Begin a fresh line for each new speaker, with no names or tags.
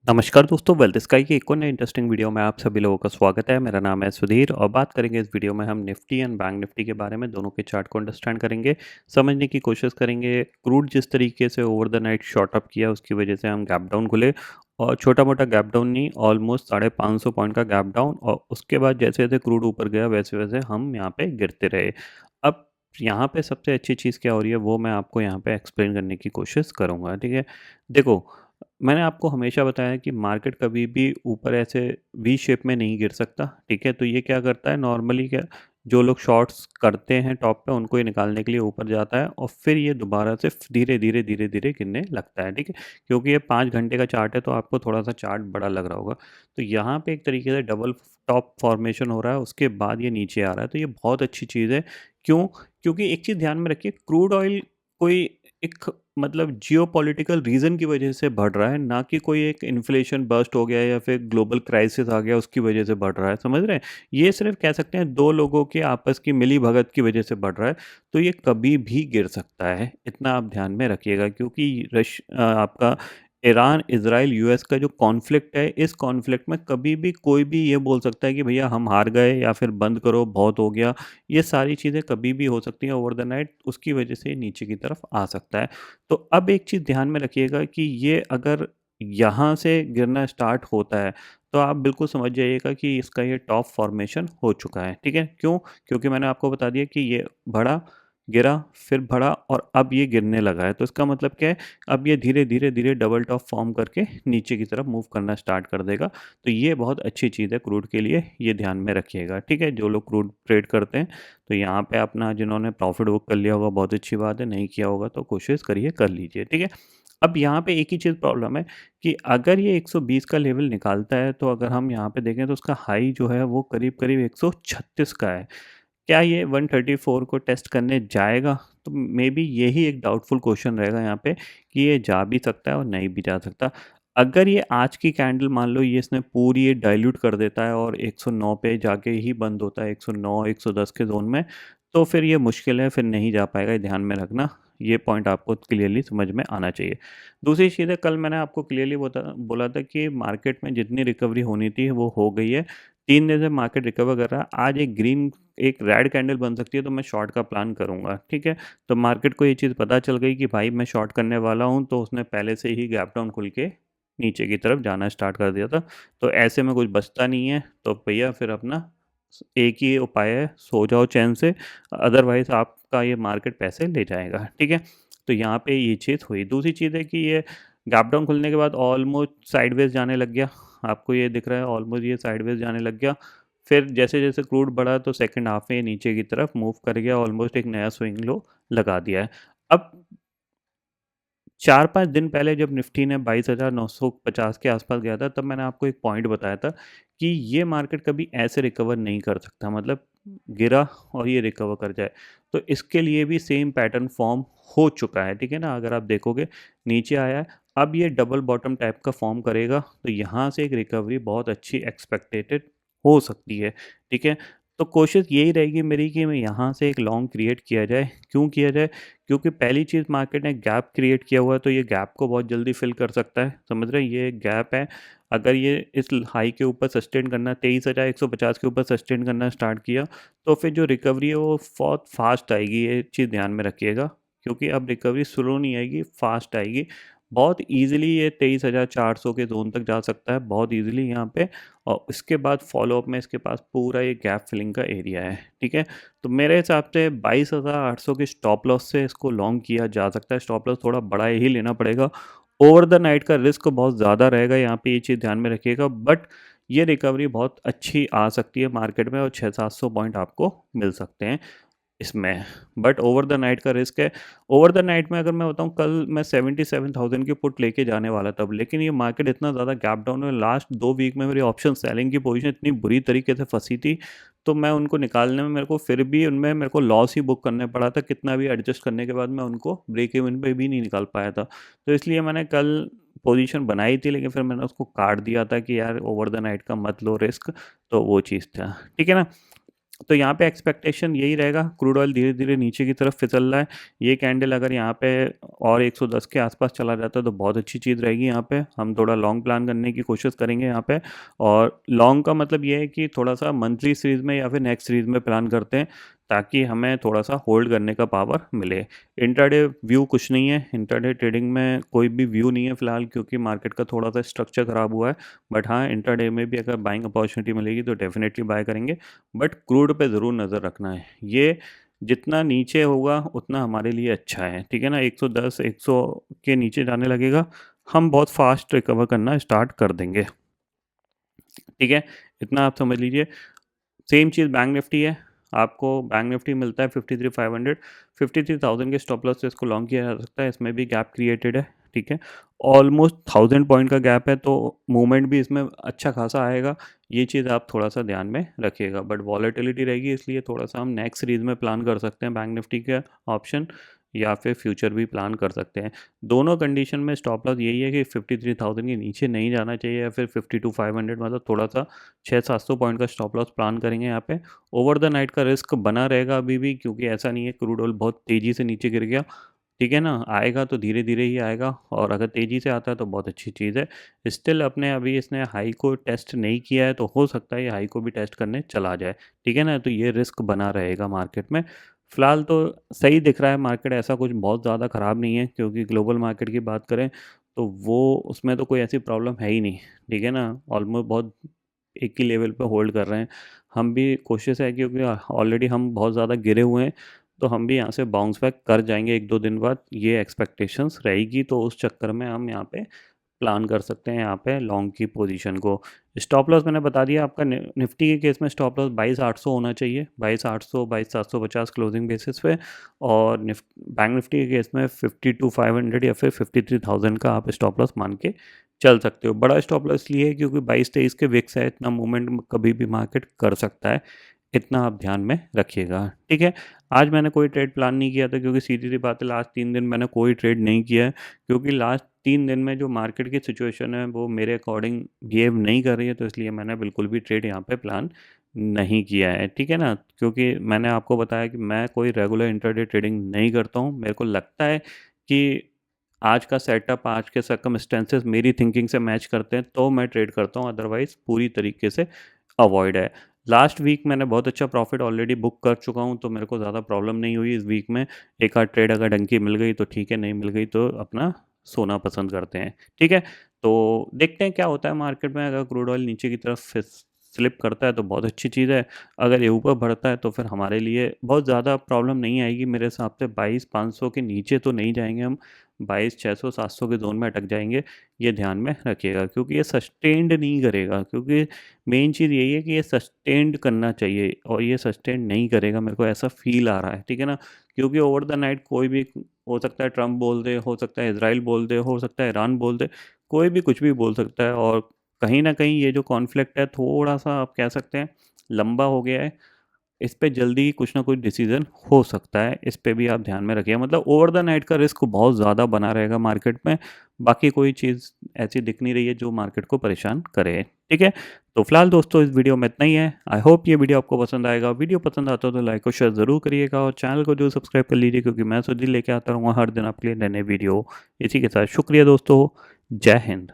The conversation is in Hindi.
नमस्कार दोस्तों, वेल्थ स्काई की एक और नई इंटरेस्टिंग वीडियो में आप सभी लोगों का स्वागत है। मेरा नाम है सुधीर और बात करेंगे इस वीडियो में हम निफ्टी एंड बैंक निफ्टी के बारे में, दोनों के चार्ट को अंडरस्टैंड करेंगे, समझने की कोशिश करेंगे। क्रूड जिस तरीके से over the night short up किया, उसकी वजह से हम गैप डाउन खुले और छोटा मोटा गैप डाउन नहीं, ऑलमोस्ट 550 पॉइंट का गैप डाउन। और उसके बाद जैसे जैसे क्रूड ऊपर गया वैसे वैसे हम यहाँ पे गिरते रहे। अब यहाँ पे सबसे अच्छी चीज़ क्या हो रही है वो मैं आपको यहाँ पे एक्सप्लेन करने की कोशिश करूँगा। ठीक है, देखो, मैंने आपको हमेशा बताया कि मार्केट कभी भी ऊपर ऐसे वी शेप में नहीं गिर सकता। ठीक है, तो ये क्या करता है नॉर्मली, क्या जो लोग शॉर्ट्स करते हैं टॉप पे उनको ये निकालने के लिए ऊपर जाता है और फिर ये दोबारा से धीरे धीरे धीरे धीरे गिरने लगता है। ठीक है, क्योंकि ये 5 घंटे का चार्ट है तो आपको थोड़ा सा चार्ट बड़ा लग रहा होगा। तो यहाँ पे एक तरीके से डबल टॉप फॉर्मेशन हो रहा है, उसके बाद ये नीचे आ रहा है, तो ये बहुत अच्छी चीज़ है। क्यों? क्योंकि एक चीज़ ध्यान में रखिए, क्रूड ऑयल कोई एक मतलब जियोपॉलिटिकल रीज़न की वजह से बढ़ रहा है, ना कि कोई एक इन्फ्लेशन बर्स्ट हो गया या फिर ग्लोबल क्राइसिस आ गया उसकी वजह से बढ़ रहा है, समझ रहे हैं? ये सिर्फ कह सकते हैं 2 लोगों के आपस की मिली-भगत की वजह से बढ़ रहा है, तो ये कभी भी गिर सकता है, इतना आप ध्यान में रखिएगा। क्योंकि आपका ईरान, इज़राइल, यूएस का जो कॉन्फ्लिक्ट है, इस कॉन्फ्लिक्ट में कभी भी कोई भी ये बोल सकता है कि भैया हम हार गए या फिर बंद करो, बहुत हो गया। ये सारी चीज़ें कभी भी हो सकती हैं ओवर द नाइट, उसकी वजह से नीचे की तरफ आ सकता है। तो अब एक चीज़ ध्यान में रखिएगा कि ये अगर यहाँ से गिरना स्टार्ट होता है, तो आप बिल्कुल समझ जाइएगा कि इसका ये टॉप फॉर्मेशन हो चुका है। ठीक है? क्यों? क्योंकि मैंने आपको बता दिया कि ये बढ़ा, गिरा, फिर बढ़ा और अब ये गिरने लगा है। तो इसका मतलब क्या है? अब ये धीरे-धीरे डबल टॉप फॉर्म करके नीचे की तरफ मूव करना स्टार्ट कर देगा। तो ये बहुत अच्छी चीज़ है क्रूड के लिए, ये ध्यान में रखिएगा। ठीक है? जो लोग क्रूड ट्रेड करते हैं, तो यहाँ पे अपना जिन्होंने प्रॉफ़िट बुक कर लिया होगा बहुत अच्छी बात है, नहीं किया होगा तो कोशिश करिए कर लीजिए, ठीक है? अब यहाँ पे एक ही चीज़ प्रॉब्लम है कि अगर ये 120 का लेवल निकालता है, तो अगर हम यहाँ पे देखें तो उसका हाई जो है वो करीब-करीब 136 का है। क्या ये 134 को टेस्ट करने जाएगा? तो मेबी यही एक डाउटफुल क्वेश्चन रहेगा यहाँ पे कि ये जा भी सकता है और नहीं भी जा सकता। अगर ये आज की कैंडल मान लो ये इसने पूरी ये डाइल्यूट कर देता है और 109 पे जाके ही बंद होता है, 109, 110 के ज़ोन में, तो फिर ये मुश्किल है, फिर नहीं जा पाएगा, ये ध्यान में रखना। ये पॉइंट आपको क्लियरली समझ में आना चाहिए। दूसरी चीज़ है, कल मैंने आपको क्लियरली बोला था कि मार्केट में जितनी रिकवरी होनी थी वो हो गई है। 3 दिन से मार्केट रिकवर कर रहा है। आज एक रेड कैंडल बन सकती है तो मैं शॉर्ट का प्लान करूँगा, ठीक है? तो मार्केट को ये चीज़ पता चल गई कि भाई मैं शॉर्ट करने वाला हूँ, तो उसने पहले से ही गैप डाउन खुल के नीचे की तरफ जाना स्टार्ट कर दिया था। तो ऐसे में कुछ बचता नहीं है, तो भैया फिर अपना एक ही उपाय है, सो जाओ चैन से, अदरवाइज़ आपका ये मार्केट पैसे ले जाएगा, ठीक है? तो यहाँ पे ये चीज़ हुई। दूसरी चीज़ है कि ये गैप डाउन खुलने के बाद ऑलमोस्ट साइडवेज़ जाने लग गया। आपको ये दिख रहा है ऑलमोस्ट ये साइडवेज़ जाने लग गया। फिर जैसे-जैसे क्रूड बढ़ा तो सेकंड हाफ में ये नीचे की तरफ मूव कर गया, ऑलमोस्ट एक नया स्विंग लो लगा दिया है। अब 4-5 दिन पहले जब निफ्टी ने 22,950 के आसपास गया था, तब मैंने आपको एक पॉइंट बताया था कि ये मार्केट कभी ऐसे रिकवर नहीं कर सकता, मतलब गिरा और ये रिकवर कर जाए। तो इसके लिए भी सेम पैटर्न फॉर्म हो चुका है, ठीक है ना? अगर आप देखोगे नीचे आया है, अब ये डबल बॉटम टाइप का फॉर्म करेगा, तो यहाँ से एक रिकवरी बहुत अच्छी एक्सपेक्टेड हो सकती है, ठीक है? तो कोशिश यही रहेगी मेरी कि मैं यहाँ से एक लॉन्ग क्रिएट किया जाए। क्यों किया जाए? क्योंकि पहली चीज़, मार्केट ने गैप क्रिएट किया हुआ है, तो ये गैप को बहुत जल्दी फिल कर सकता है, समझ रहे हैं? ये एक गैप है, अगर ये इस हाई के ऊपर सस्टेन करना, 23,150 के ऊपर सस्टेन करना स्टार्ट किया, तो फिर जो रिकवरी है वो बहुत फास्ट आएगी, ये चीज़ ध्यान में रखिएगा। क्योंकि अब रिकवरी स्लो नहीं आएगी, फास्ट आएगी। बहुत ईजिली ये 23,400 के जोन तक जा सकता है, बहुत ईजिली यहाँ पे। और इसके बाद फॉलोअप में इसके पास पूरा ये गैप फिलिंग का एरिया है, ठीक है? तो मेरे हिसाब से 22,800 की स्टॉप लॉस से इसको लॉन्ग किया जा सकता है। स्टॉप लॉस थोड़ा बड़ा ही लेना पड़ेगा। ओवर द नाइट का रिस्क बहुत ज़्यादा रहेगा, यहाँ पे ये चीज़ ध्यान में रखिएगा। बट ये रिकवरी बहुत अच्छी आ सकती है मार्केट में और 600-700 पॉइंट आपको मिल सकते हैं इसमें। बट ओवर द नाइट का रिस्क है। ओवर द नाइट में अगर मैं बताऊँ, कल मैं 77,000 की पुट लेके जाने वाला था, लेकिन ये मार्केट इतना ज़्यादा गैप डाउन है, लास्ट 2 वीक में मेरी ऑप्शन सेलिंग की पोजीशन इतनी बुरी तरीके से फँसी थी, तो मैं उनको निकालने में मेरे को फिर भी उनमें मेरे को लॉस ही बुक करने पड़ा था। कितना भी एडजस्ट करने के बाद मैं उनको ब्रेक इवन पे भी नहीं निकाल पाया था। तो इसलिए मैंने कल पोजीशन बनाई थी, लेकिन फिर मैंने उसको काट दिया था कि यार ओवर द नाइट का मत लो रिस्क, तो वो चीज़ था। ठीक है ना? तो यहाँ पे एक्सपेक्टेशन यही रहेगा, क्रूड ऑयल धीरे-धीरे नीचे की तरफ फिसल रहा है। ये कैंडल अगर यहाँ पे और 110 के आसपास चला जाता है तो बहुत अच्छी चीज़ रहेगी यहाँ पे। हम थोड़ा लॉन्ग प्लान करने की कोशिश करेंगे यहाँ पे, और लॉन्ग का मतलब ये है कि थोड़ा-सा मंथली सीरीज़ में या फिर नेक्स्ट सीरीज़ में प्लान करते हैं, ताकि हमें थोड़ा-सा होल्ड करने का पावर मिले। इंट्राडे व्यू कुछ नहीं है, इंट्राडे ट्रेडिंग में कोई भी व्यू नहीं है फ़िलहाल, क्योंकि मार्केट का थोड़ा-सा स्ट्रक्चर ख़राब हुआ है। बट हाँ, इंट्राडे में भी अगर बाइंग अपॉर्चुनिटी मिलेगी तो डेफ़िनेटली बाय करेंगे। बट क्रूड पे ज़रूर नज़र रखना है। ये जितना नीचे होगा उतना हमारे लिए अच्छा है, ठीक है ना? 110 100 के नीचे जाने लगेगा, हम बहुत फ़ास्ट रिकवर करना स्टार्ट कर देंगे, ठीक है? इतना आप समझ लीजिए। सेम चीज़ बैंक निफ्टी है। आपको बैंक निफ्टी मिलता है 53,500, 53,000 के स्टॉप लॉस से इसको लॉन्ग किया जा सकता है। इसमें भी गैप क्रिएटेड है, ठीक है? ऑलमोस्ट 1000 पॉइंट का गैप है, तो मूवमेंट भी इसमें अच्छा खासा आएगा। ये चीज़ आप थोड़ा-सा ध्यान में रखिएगा, बट वॉलेटिलिटी रहेगी, इसलिए थोड़ा-सा हम नेक्स्ट सीरीज़ में प्लान कर सकते हैं बैंक निफ्टी का ऑप्शन, या फिर फ्यूचर भी प्लान कर सकते हैं। दोनों कंडीशन में स्टॉप लॉस यही है कि 53,000 के नीचे नहीं जाना चाहिए, या फिर 52,500, मतलब थोड़ा-सा 600-700 पॉइंट का स्टॉप लॉस प्लान करेंगे यहाँ पे। ओवर द नाइट का रिस्क बना रहेगा अभी भी, क्योंकि ऐसा नहीं है क्रूड ऑयल बहुत तेज़ी से नीचे गिर गया, ठीक है ना? आएगा तो धीरे-धीरे ही आएगा, और अगर तेज़ी से आता है तो बहुत अच्छी चीज़ है। स्टिल अपने अभी इसने हाई को टेस्ट नहीं किया है, तो हो सकता है ये हाई को भी टेस्ट करने चला जाए, ठीक है ना? तो ये रिस्क बना रहेगा मार्केट में। फ़िलहाल तो सही दिख रहा है मार्केट, ऐसा कुछ बहुत ज़्यादा ख़राब नहीं है, क्योंकि ग्लोबल मार्केट की बात करें तो वो उसमें तो कोई ऐसी प्रॉब्लम है ही नहीं, ठीक है ना? ऑलमोस्ट बहुत एक ही लेवल पे होल्ड कर रहे हैं। हम भी कोशिश है, क्योंकि ऑलरेडी हम बहुत ज़्यादा गिरे हुए हैं, तो हम भी यहाँ से बाउंस बैक कर जाएँगे 1-2 दिन बाद, ये एक्सपेक्टेशंस रहेगी। तो उस चक्कर में हम यहाँ पे प्लान कर सकते हैं यहाँ पे लॉन्ग की पोजीशन को। स्टॉप लॉस मैंने बता दिया आपका। निफ्टी के केस में स्टॉप लॉस 22,800 होना चाहिए, 22,800 22,750 क्लोजिंग बेसिस पे, और बैंक निफ्टी के केस में 52,500 या फिर 53,000 का आप स्टॉप लॉस मान के चल सकते हो। बड़ा स्टॉप लॉस इसलिए है क्योंकि 22-23 के विक्स है, इतना मूवमेंट कभी भी मार्केट कर सकता है, इतना आप ध्यान में रखिएगा, ठीक है? आज मैंने कोई ट्रेड प्लान नहीं किया था, क्योंकि सीधी-सी बात है, लास्ट 3 दिन मैंने कोई ट्रेड नहीं किया है, क्योंकि लास्ट 3 दिन में जो मार्केट की सिचुएशन है वो मेरे अकॉर्डिंग बिहेव नहीं कर रही है, तो इसलिए मैंने बिल्कुल भी ट्रेड यहाँ पे प्लान नहीं किया है, ठीक है ना? क्योंकि मैंने आपको बताया कि मैं कोई रेगुलर इंट्राडे ट्रेडिंग नहीं करता हूँ। मेरे को लगता है कि आज का सेटअप, आज के सर्कमस्टेंसेस मेरी थिंकिंग से मैच करते हैं, तो मैं ट्रेड करता हूँ, अदरवाइज़ पूरी तरीके से अवॉइड है। लास्ट वीक मैंने बहुत अच्छा प्रॉफिट ऑलरेडी बुक कर चुका हूँ, तो मेरे को ज़्यादा प्रॉब्लम नहीं हुई इस वीक में। एक आध ट्रेड अगर ढंग की मिल गई तो ठीक है, नहीं मिल गई तो अपना सोना पसंद करते हैं, ठीक है? तो देखते हैं क्या होता है मार्केट में। अगर क्रूड ऑयल नीचे की तरफ स्लिप करता है तो बहुत अच्छी चीज़ है। अगर ये ऊपर बढ़ता है तो फिर हमारे लिए बहुत ज़्यादा प्रॉब्लम नहीं आएगी मेरे हिसाब से। 22,500 के नीचे तो नहीं जाएँगे हम, 22,600-700 के ज़ोन में अटक जाएँगे। ये ध्यान में रखिएगा, क्योंकि ये सस्टेन्ड नहीं करेगा, क्योंकि मेन चीज़ यही है कि ये सस्टेन्ड करना चाहिए, और ये सस्टेन्ड नहीं करेगा, मेरे को ऐसा फ़ील आ रहा है, ठीक है ना? क्योंकि ओवर द नाइट कोई भी हो सकता है, ट्रम्प बोल दे, हो सकता है इज़राइल बोल दे, हो सकता है ईरान बोल दे, कोई भी कुछ भी बोल सकता है, और कहीं न कहीं ये जो कॉन्फ्लिक्ट है थोड़ा-सा आप कह सकते हैं लंबा हो गया है। इस पे जल्दी ही कुछ ना कुछ डिसीज़न हो सकता है, इस पे भी आप ध्यान में रखिए। मतलब ओवर द नाइट का रिस्क बहुत ज़्यादा बना रहेगा मार्केट में, बाकी कोई चीज़ ऐसी दिख नहीं रही है जो मार्केट को परेशान करे, ठीक है? तो फिलहाल दोस्तों इस वीडियो में इतना ही है। आई होप ये वीडियो आपको पसंद आएगा। वीडियो पसंद आता हो तो लाइक और शेयर ज़रूर करिएगा, और चैनल को जो सब्सक्राइब कर लीजिए, क्योंकि मैं सुधीर लेके आता रहूँगा हर दिन आपके लिए नए-नए वीडियो। इसी के साथ शुक्रिया दोस्तों, जय हिंद।